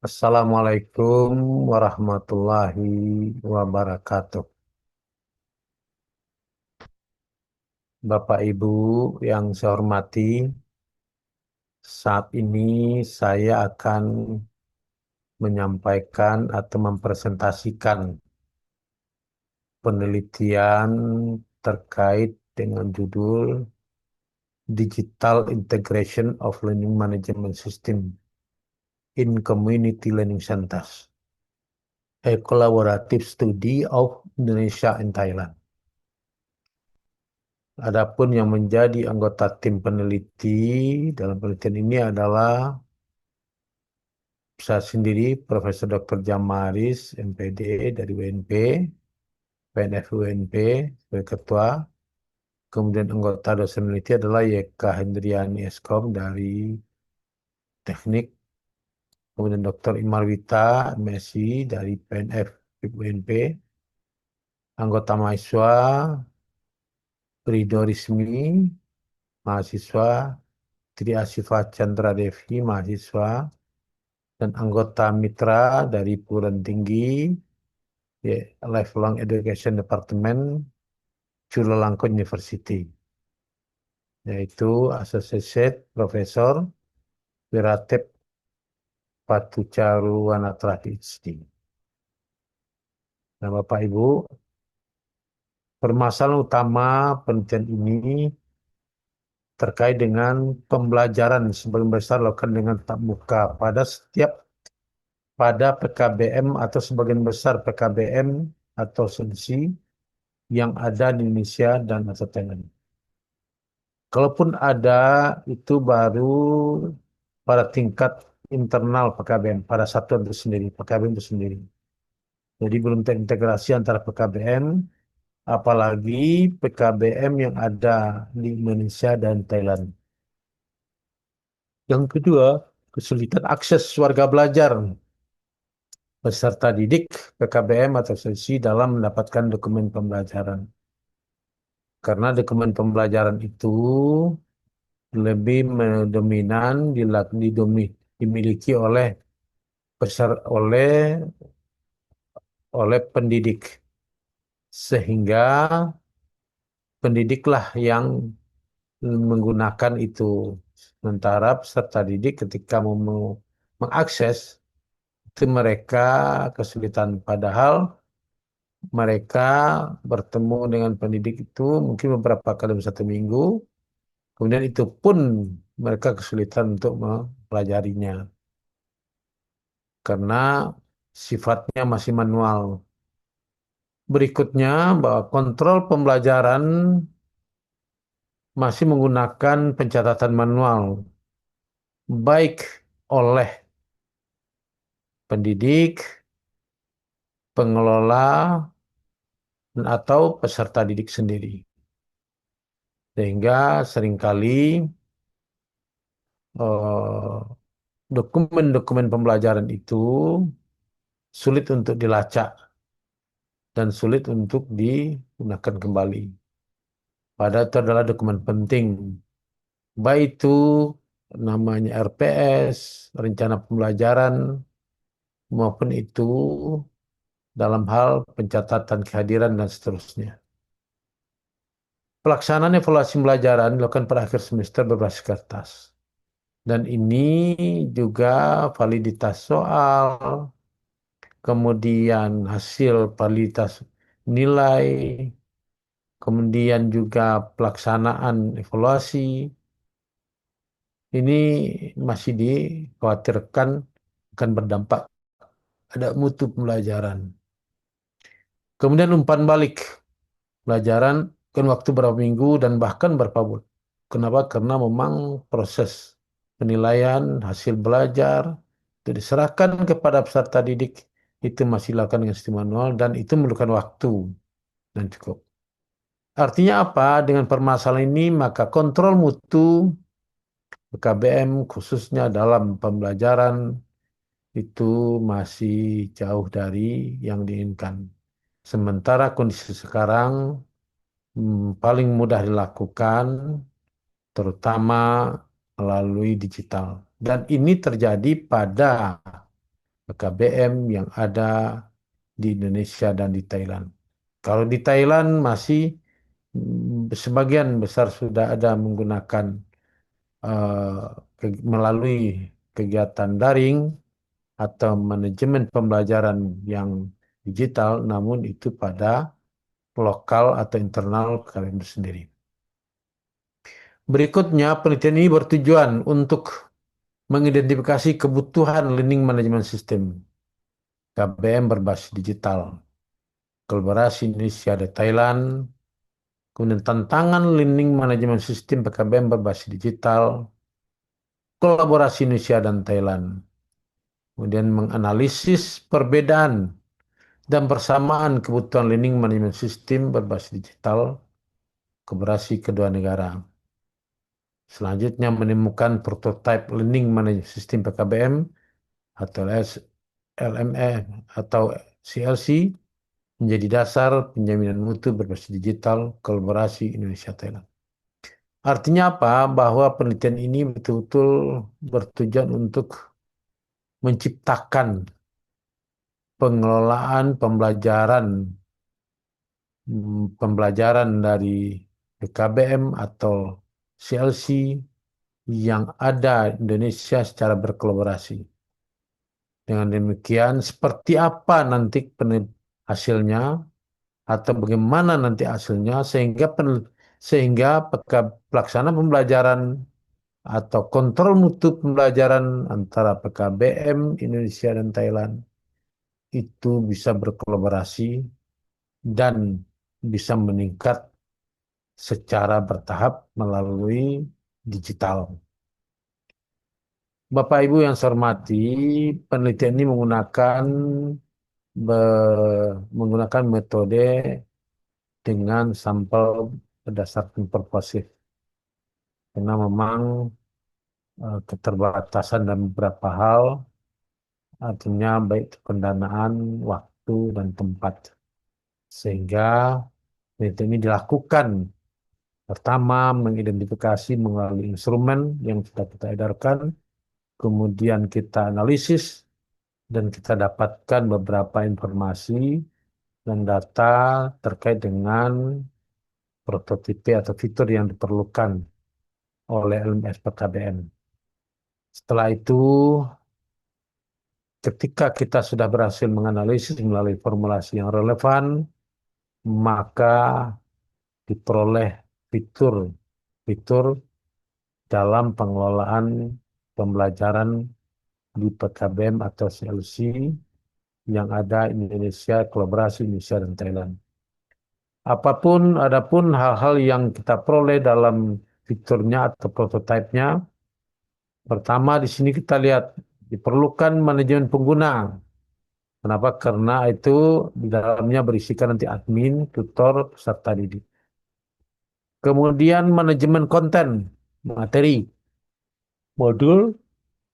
Assalamualaikum warahmatullahi wabarakatuh. Bapak Ibu yang saya hormati, saat ini saya akan menyampaikan atau mempresentasikan penelitian terkait dengan judul Digital Integration of Learning Management System in Community Learning Centers, a collaborative study of Indonesia and Thailand. Adapun yang menjadi anggota tim peneliti dalam penelitian ini adalah saya sendiri, Profesor Dr. Jamaris, MPD dari UNP, PNF UNP sebagai ketua. Kemudian anggota dosen peneliti adalah YK Hendriani Eskom dari Teknik. Kemudian Dr. Imarwita, MSI dari PNF UNP. Anggota mahasiswa, Ridho Rismi, mahasiswa, Tri Asifa Chandra Devi, mahasiswa, dan anggota mitra dari perguruan tinggi ya, Lifelong Education Department Chulalongkorn University, yaitu Associate Professor Wiratep Patucharuwanatra PhD. Nah, Bapak Ibu, permasalahan utama penelitian ini terkait dengan pembelajaran sebagian besar dilakukan dengan tatap muka pada PKBM atau sebagian besar PKBM atau sensi yang ada di Indonesia dan Asia Tenggara. Kalaupun ada, itu baru pada tingkat internal PKBM, pada satuan itu sendiri, PKBM itu sendiri. Jadi belum terintegrasi antara PKBM, apalagi PKBM yang ada di Indonesia dan Thailand. Yang kedua, kesulitan akses warga belajar peserta didik PKBM atau sesi dalam mendapatkan dokumen pembelajaran. Karena dokumen pembelajaran itu lebih dominan dimiliki oleh oleh pendidik, sehingga pendidiklah yang menggunakan itu, sementara peserta didik ketika mau mengakses itu mereka kesulitan, padahal mereka bertemu dengan pendidik itu mungkin beberapa kali dalam satu minggu, kemudian itu pun mereka kesulitan untuk mempelajarinya karena sifatnya masih manual. Berikutnya, bahwa kontrol pembelajaran masih menggunakan pencatatan manual, baik oleh pendidik, pengelola, dan atau peserta didik sendiri. Sehingga seringkali eh, dokumen-dokumen pembelajaran itu sulit untuk dilacak dan sulit untuk digunakan kembali. Padahal itu adalah dokumen penting, baik itu namanya RPS, rencana pembelajaran, maupun itu dalam hal pencatatan kehadiran dan seterusnya. Pelaksanaan evaluasi pembelajaran dilakukan pada akhir semester berbasis kertas. Dan ini juga validitas soal, kemudian hasil validitas nilai, kemudian juga pelaksanaan evaluasi. Ini masih dikhawatirkan akan berdampak ada mutu pembelajaran. Kemudian umpan balik pelajaran kan waktu berapa minggu dan bahkan berapa bulan. Kenapa? Karena memang proses penilaian hasil belajar itu diserahkan kepada peserta didik itu masih dilakukan dengan sistem manual dan itu memerlukan waktu dan cukup. Artinya apa? Dengan permasalahan ini maka kontrol mutu PKBM khususnya dalam pembelajaran itu masih jauh dari yang diinginkan. Sementara kondisi sekarang paling mudah dilakukan terutama melalui digital. Dan ini terjadi pada PKBM yang ada di Indonesia dan di Thailand. Kalau di Thailand masih sebagian besar sudah ada menggunakan melalui kegiatan daring atau manajemen pembelajaran yang digital, namun itu pada lokal atau internal kalian sendiri. Berikutnya, penelitian ini bertujuan untuk mengidentifikasi kebutuhan learning management system KBM berbasis digital, kolaborasi Indonesia dan Thailand, kemudian tantangan learning management system PKBM berbasis digital, kolaborasi Indonesia dan Thailand, kemudian menganalisis perbedaan dan persamaan kebutuhan learning management system berbasis digital, kolaborasi kedua negara. Selanjutnya menemukan prototype learning management system PKBM atau LME atau CLC menjadi dasar penjaminan mutu berbasis digital kolaborasi Indonesia-Thailand. Artinya apa? Bahwa penelitian ini betul-betul bertujuan untuk menciptakan pengelolaan pembelajaran dari PKBM atau CLC yang ada di Indonesia secara berkolaborasi. Dengan demikian, seperti apa nanti hasilnya atau bagaimana nanti hasilnya sehingga pelaksana pembelajaran atau kontrol mutu pembelajaran antara PKBM Indonesia dan Thailand itu bisa berkolaborasi dan bisa meningkat secara bertahap melalui digital. Bapak Ibu yang saya hormati, penelitian ini menggunakan metode dengan sampel berdasarkan purposive. Karena memang keterbatasan dan beberapa hal, artinya baik itu pendanaan, waktu, dan tempat. Sehingga penelitian ini dilakukan. Pertama, mengidentifikasi melalui instrumen yang sudah kita edarkan, kemudian kita analisis, dan kita dapatkan beberapa informasi dan data terkait dengan prototipe atau fitur yang diperlukan oleh LMS PKBM. Setelah itu, ketika kita sudah berhasil menganalisis melalui formulasi yang relevan, maka diperoleh fitur-fitur dalam pengelolaan pembelajaran di PKBM atau CLC yang ada di Indonesia, kolaborasi Indonesia dan Thailand. Adapun hal-hal yang kita peroleh dalam fiturnya atau prototipenya, pertama di sini kita lihat diperlukan manajemen pengguna. Kenapa? Karena itu di dalamnya berisikan nanti admin, tutor, peserta didik. Kemudian manajemen konten, materi, modul,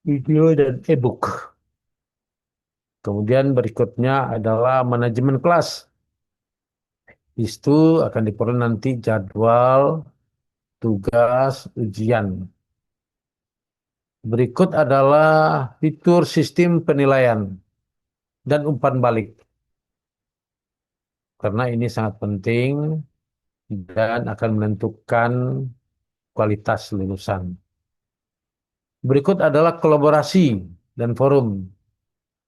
video, dan e-book. Kemudian berikutnya adalah manajemen kelas. Di situ akan diperoleh nanti jadwal, tugas, ujian. Berikut adalah fitur sistem penilaian dan umpan balik. Karena ini sangat penting dan akan menentukan kualitas lulusan. Berikut adalah kolaborasi dan forum.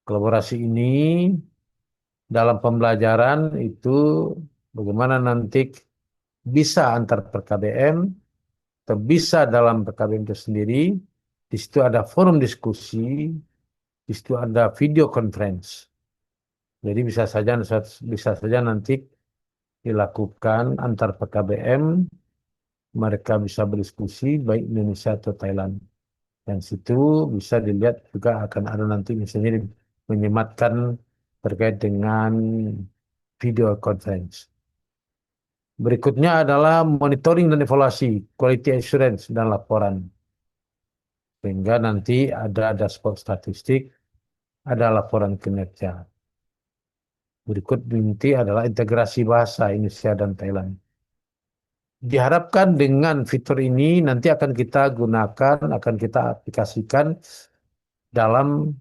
Kolaborasi ini dalam pembelajaran itu bagaimana nanti bisa antar PKBM atau bisa dalam PKBM itu sendiri. Di situ ada forum diskusi, di situ ada video conference. Jadi bisa saja nanti dilakukan antar PKBM, mereka bisa berdiskusi baik Indonesia atau Thailand. Dan situ bisa dilihat juga akan ada nanti misalnya menyematkan terkait dengan video conference. Berikutnya adalah monitoring dan evaluasi, quality assurance dan laporan. Sehingga nanti ada dashboard statistik, ada laporan kinerja. Berikut nanti adalah integrasi bahasa Indonesia dan Thailand. Diharapkan dengan fitur ini nanti akan kita gunakan, akan kita aplikasikan dalam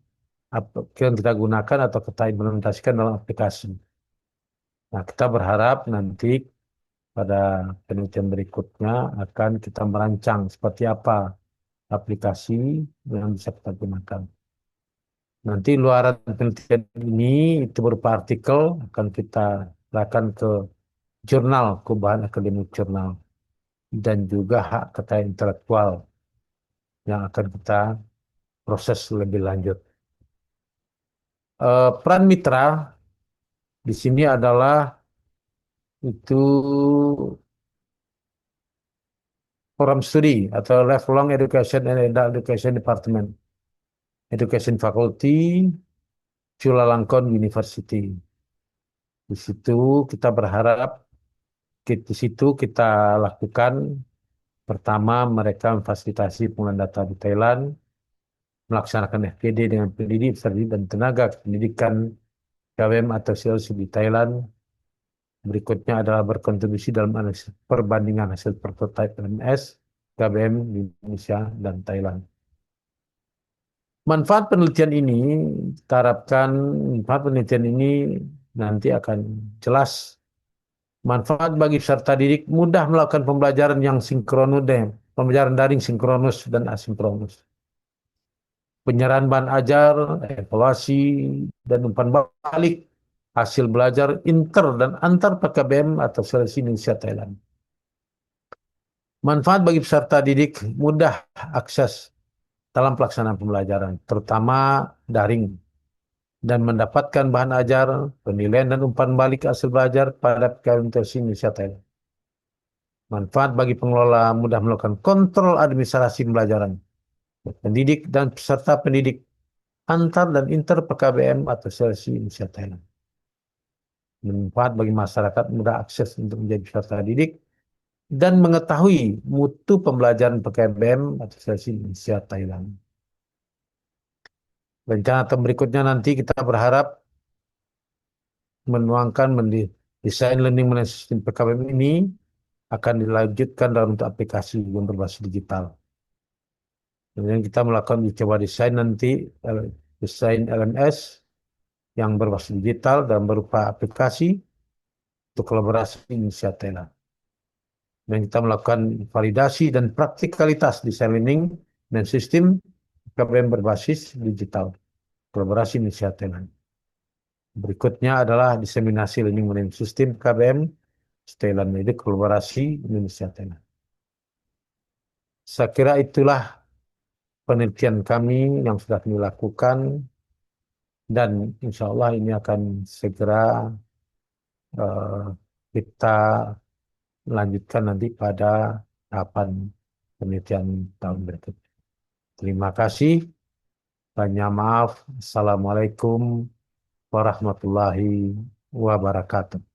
yang kita gunakan atau kita implementasikan dalam aplikasi. Nah, kita berharap nanti pada penelitian berikutnya akan kita merancang seperti apa aplikasi yang bisa kita gunakan. Nanti luaran penelitian ini itu berupa artikel akan kita serahkan ke jurnal, ke bahan akademik jurnal, dan juga hak kekayaan intelektual yang akan kita proses lebih lanjut. Peran mitra di sini adalah itu program studi atau lifelong education and adult education department, education faculty, Chulalongkorn University. Di situ kita berharap di situ kita lakukan pertama mereka memfasilitasi penggunaan data di Thailand, melaksanakan FGD dengan pendidik dan tenaga pendidikan KWM atau CLC di Thailand. Berikutnya adalah berkontribusi dalam analisis perbandingan hasil prototipe LMS, KBM di Indonesia dan Thailand. Manfaat penelitian ini, kita harapkan manfaat penelitian ini nanti akan jelas. Manfaat bagi peserta didik mudah melakukan pembelajaran yang sinkronus, pembelajaran daring sinkronus dan asinkronus. Penyerahan bahan ajar, evaluasi, dan umpan balik hasil belajar inter dan antar PKBM atau seleksi Indonesia Thailand. Manfaat bagi peserta didik mudah akses dalam pelaksanaan pembelajaran, terutama daring, dan mendapatkan bahan ajar, penilaian, dan umpan balik hasil belajar pada PKBM Indonesia Thailand. Manfaat bagi pengelola mudah melakukan kontrol administrasi pembelajaran, pendidik dan peserta pendidik antar dan inter PKBM atau seleksi Indonesia Thailand. Manfaat bagi masyarakat mudah akses untuk menjadi peserta didik dan mengetahui mutu pembelajaran PKBM atau seleksi Indonesia Thailand. Rencana tahun berikutnya nanti kita berharap menuangkan desain learning management system PKBM ini akan dilanjutkan dalam bentuk aplikasi yang berbasis digital. Kemudian kita melakukan uji coba desain nanti, desain LMS yang berbasis digital dan berupa aplikasi untuk kolaborasi Indonesia Thailand. Dan kita melakukan validasi dan praktikalitas desain learning dan sistem PKBM berbasis digital, kolaborasi Indonesia Thailand. Berikutnya adalah diseminasi learning management system PKBM Thailand, itu kolaborasi Indonesia Thailand. Saya kira itulah penelitian kami yang sudah kami lakukan, dan insya Allah ini akan segera eh, kita lanjutkan nanti pada tahapan penelitian tahun berikutnya. Terima kasih. Banyak maaf. Assalamualaikum warahmatullahi wabarakatuh.